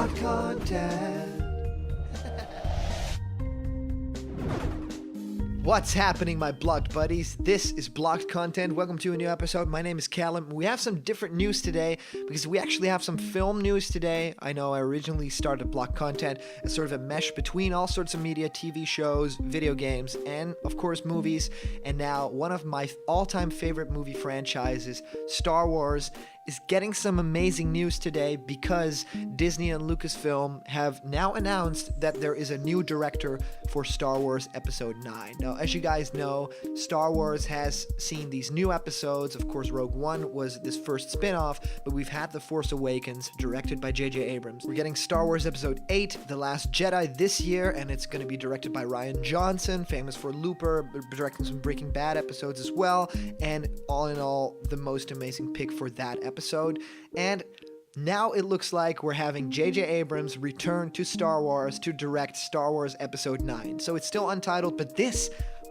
block content. What's happening, my blocked buddies? This is Blocked Content. Welcome to a new episode. My name is Callum. We have some different news today because we actually have some film news today. I know I originally started Blocked Content as sort of a mesh between all sorts of media, TV shows, video games, and of course movies. And now one of my all-time favorite movie franchises, Star Wars, is getting some amazing news today because Disney and Lucasfilm have now announced that there is a new director for Star Wars Episode 9. Now, as you guys know, Star Wars has seen these new episodes. Of course, Rogue One was this first spin-off, but we've had The Force Awakens, directed by J.J. Abrams. We're getting Star Wars Episode 8, The Last Jedi, this year, and it's going to be directed by Rian Johnson, famous for Looper, directing some Breaking Bad episodes as well, and all in all, the most amazing pick for that episode. And now it looks like we're having J.J. Abrams return to Star Wars to direct Star Wars Episode 9. So it's still untitled, but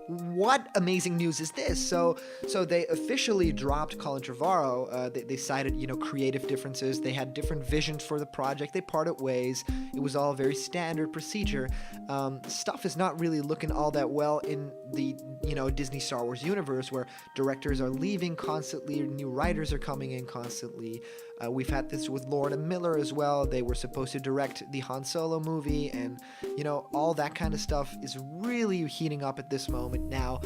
what amazing news is this? So they officially dropped Colin Trevorrow. They cited, creative differences. They had different visions for the project. They parted ways. It was all very standard procedure. Stuff is not really looking all that well in the, Disney Star Wars universe, where directors are leaving constantly, new writers are coming in constantly. We've had this with Lord and Miller as well. They were supposed to direct the Han Solo movie, and all that kind of stuff is really heating up at this moment now.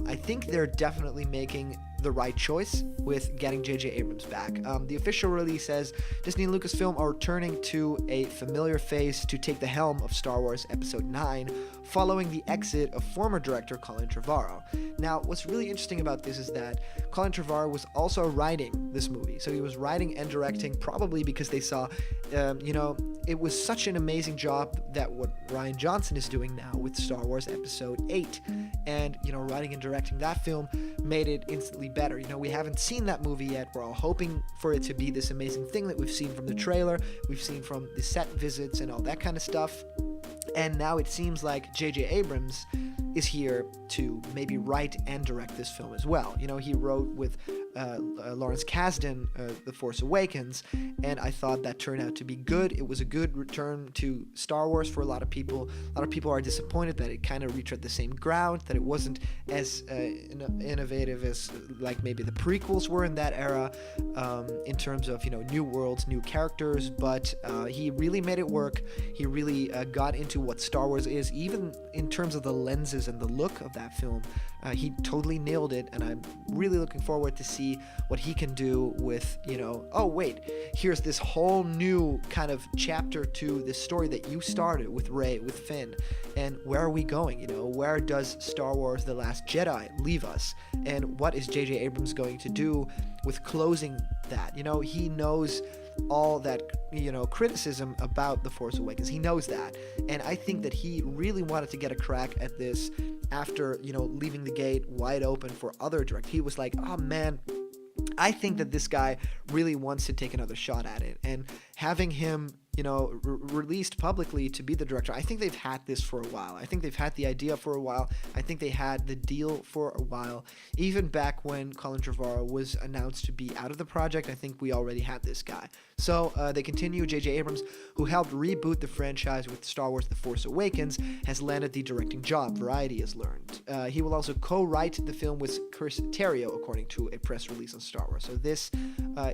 I think they're definitely making the right choice with getting J.J. Abrams back. The official release says Disney and Lucasfilm are returning to a familiar face to take the helm of Star Wars Episode 9 following the exit of former director Colin Trevorrow. Now, what's really interesting about this is that Colin Trevorrow was also writing this movie. So he was writing and directing probably because they saw, it was such an amazing job that what Rian Johnson is doing now with Star Wars Episode 8. And, writing and directing that film made it instantly better. We haven't seen that movie yet. We're all hoping for it to be this amazing thing that we've seen from the trailer, we've seen from the set visits and all that kind of stuff. And now it seems like J.J. Abrams is here to maybe write and direct this film as well. He wrote with Lawrence Kasdan, The Force Awakens, and I thought that turned out to be good. It was a good return to Star Wars for a lot of people. A lot of people are disappointed that it kind of retread the same ground, that it wasn't as innovative as like maybe the prequels were in that era, in terms of new worlds, new characters, but he really made it work. He really got into what Star Wars is, even in terms of the lenses and the look of that film. He totally nailed it, and I'm really looking forward to see what he can do with, here's this whole new kind of chapter to this story that you started with Rey, with Finn, and where are we going? Where does Star Wars The Last Jedi leave us? And what is J.J. Abrams going to do with closing that? He knows all that criticism about The Force Awakens. He knows that, and I think that he really wanted to get a crack at this after leaving the gate wide open for other directors. He was like, oh man, I think that this guy really wants to take another shot at it, and having him released publicly to be the director, I think they've had this for a while. I think they've had the idea for a while. I think they had the deal for a while. Even back when Colin Trevorrow was announced to be out of the project, I think we already had this guy. So they continue. J.J. Abrams, who helped reboot the franchise with Star Wars The Force Awakens, has landed the directing job, Variety has learned. He will also co-write the film with Chris Terrio, according to a press release on Star Wars. So this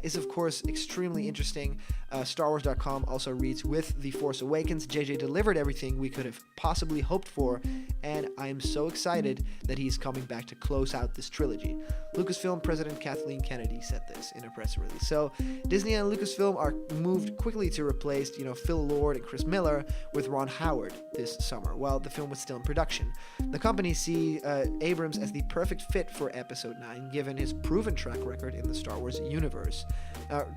is, of course, extremely interesting. StarWars.com also reads, with The Force Awakens, JJ delivered everything we could have possibly hoped for, and I am so excited that he's coming back to close out this trilogy. Lucasfilm President Kathleen Kennedy said this in a press release. So Disney and Lucasfilm are moved quickly to replace, Phil Lord and Chris Miller with Ron Howard this summer, while the film was still in production. The company see Abrams as the perfect fit for Episode 9, given his proven track record in the Star Wars universe.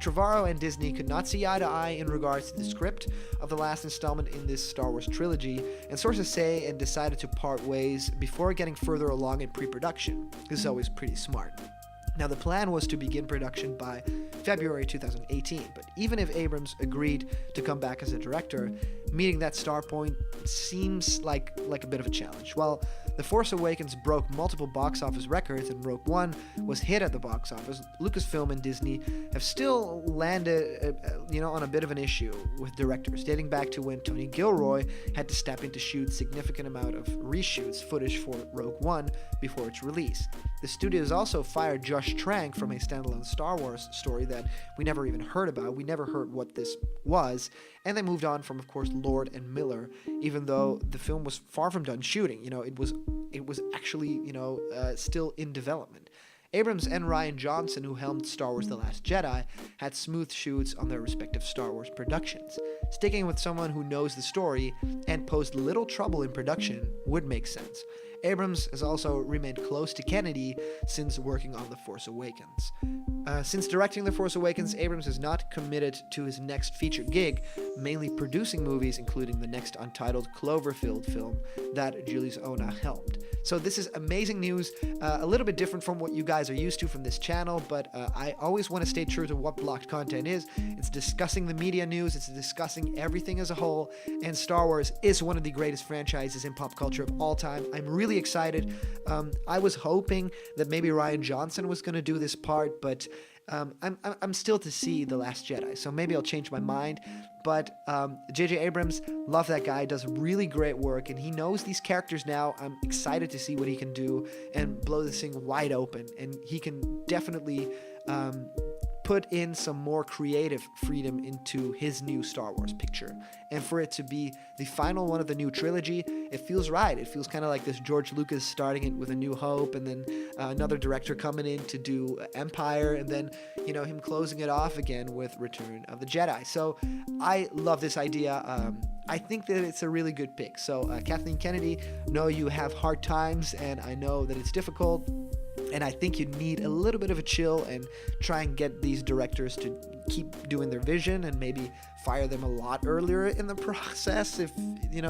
Trevorrow and Disney could not see eye to eye in regards to the script of the last installment in this Star Wars trilogy, and sources say and decided to part ways before getting further along in pre-production. This is always pretty smart. Now, the plan was to begin production by February 2018, but even if Abrams agreed to come back as a director, meeting that star point seems like a bit of a challenge. While The Force Awakens broke multiple box office records and Rogue One was hit at the box office, Lucasfilm and Disney have still landed, on a bit of an issue with directors, dating back to when Tony Gilroy had to step in to shoot significant amount of reshoots footage for Rogue One before its release. The studios also fired Josh Trank from a standalone Star Wars story that we never even heard about. We never heard what this was, and they moved on from, of course, Lord and Miller, even though the film was far from done shooting. It was actually, still in development. Abrams and Rian Johnson, who helmed Star Wars The Last Jedi, had smooth shoots on their respective Star Wars productions. Sticking with someone who knows the story and posed little trouble in production would make sense. Abrams has also remained close to Kennedy since working on The Force Awakens. Since directing The Force Awakens, Abrams has not committed to his next feature gig, mainly producing movies, including the next untitled Cloverfield film that Julius Onah helped. So this is amazing news, a little bit different from what you guys are used to from this channel, but I always want to stay true to what Blocked Content is. It's discussing the media news, it's discussing everything as a whole, and Star Wars is one of the greatest franchises in pop culture of all time. I'm really excited. I was hoping that maybe Rian Johnson was going to do this part, but I'm still to see The Last Jedi, so maybe I'll change my mind. But J.J. Abrams, love that guy, does really great work, and he knows these characters now. I'm excited to see what he can do and blow this thing wide open, and he can definitely put in some more creative freedom into his new Star Wars picture. And for it to be the final one of the new trilogy, it feels right. It feels kind of like this George Lucas starting it with A New Hope, and then another director coming in to do Empire, and then, him closing it off again with Return of the Jedi. So I love this idea. I think that it's a really good pick. So Kathleen Kennedy, know you have hard times, and I know that it's difficult. And I think you need a little bit of a chill and try and get these directors to keep doing their vision and maybe fire them a lot earlier in the process if,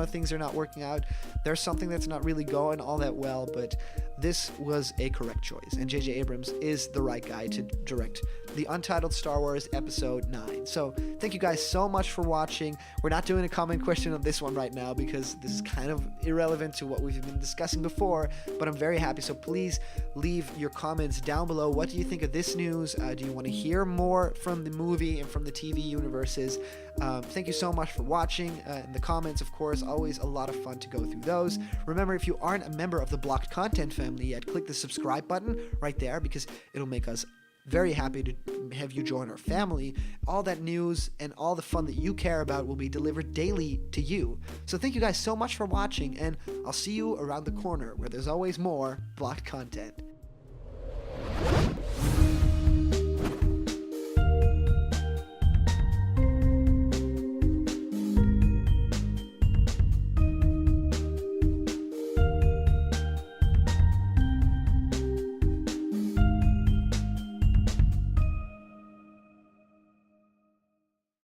things are not working out. There's something that's not really going all that well, but this was a correct choice. And J.J. Abrams is the right guy to direct the Untitled Star Wars Episode 9. So thank you guys so much for watching. We're not doing a comment question on this one right now because this is kind of irrelevant to what we've been discussing before, but I'm very happy. So please leave your comments down below. What do you think of this news? Do you want to hear more from the movie and from the TV universes? Thank you so much for watching. In the comments, of course, always a lot of fun to go through those. Remember, if you aren't a member of the Blocked Content family yet, click the subscribe button right there because it'll make us very happy to have you join our family. All that news and all the fun that you care about will be delivered daily to you. So thank you guys so much for watching, and I'll see you around the corner where there's always more Blocked Content.